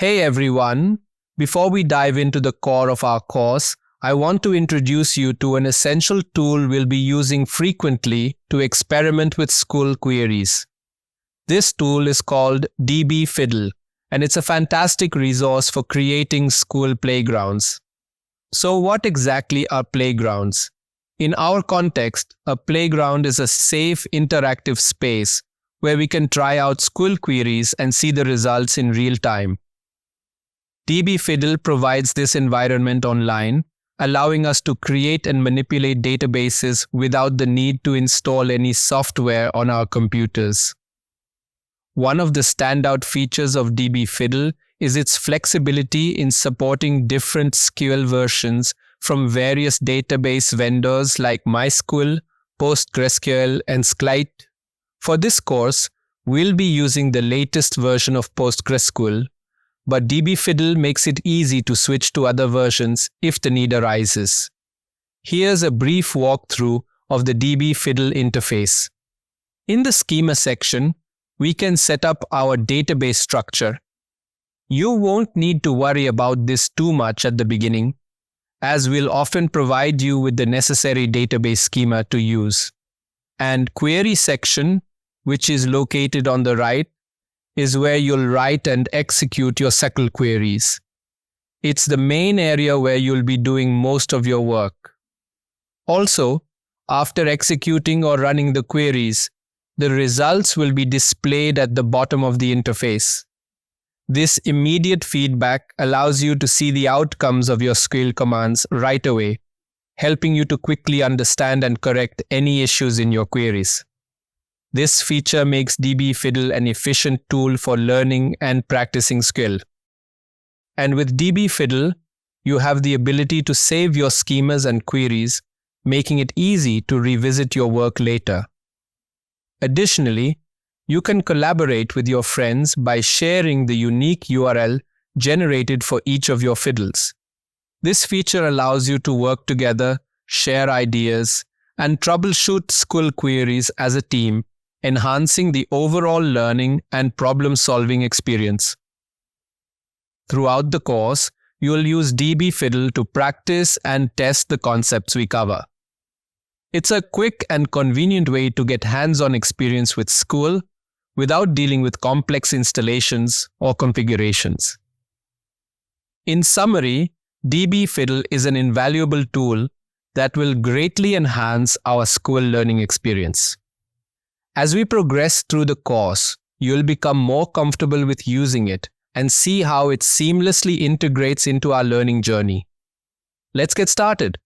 Hey everyone! Before we dive into the core of our course, I want to introduce you to an essential tool we'll be using frequently to experiment with school queries. This tool is called dbFiddle, and it's a fantastic resource for creating school playgrounds. So what exactly are playgrounds? In our context, a playground is a safe, interactive space where we can try out school queries and see the results in real time. dbFiddle provides this environment online, allowing us to create and manipulate databases without the need to install any software on our computers. One of the standout features of dbFiddle is its flexibility in supporting different SQL versions from various database vendors like MySQL, PostgreSQL, and SQLite. For this course, we'll be using the latest version of PostgreSQL, but dbFiddle makes it easy to switch to other versions if the need arises. Here's a brief walkthrough of the dbFiddle interface. In the schema section, we can set up our database structure. You won't need to worry about this too much at the beginning, as we'll often provide you with the necessary database schema to use. And query section, which is located on the right, is where you'll write and execute your SQL queries. It's the main area where you'll be doing most of your work. Also, after executing or running the queries, the results will be displayed at the bottom of the interface. This immediate feedback allows you to see the outcomes of your SQL commands right away, helping you to quickly understand and correct any issues in your queries. This feature makes dbFiddle an efficient tool for learning and practicing SQL. And with dbFiddle, you have the ability to save your schemas and queries, making it easy to revisit your work later. Additionally, you can collaborate with your friends by sharing the unique URL generated for each of your fiddles. This feature allows you to work together, share ideas, and troubleshoot SQL queries as a team, enhancing the overall learning and problem-solving experience. Throughout the course, you will use dbFiddle to practice and test the concepts we cover. It's a quick and convenient way to get hands-on experience with SQL without dealing with complex installations or configurations. In summary, dbFiddle is an invaluable tool that will greatly enhance our SQL learning experience. As we progress through the course, you'll become more comfortable with using it and see how it seamlessly integrates into our learning journey. Let's get started.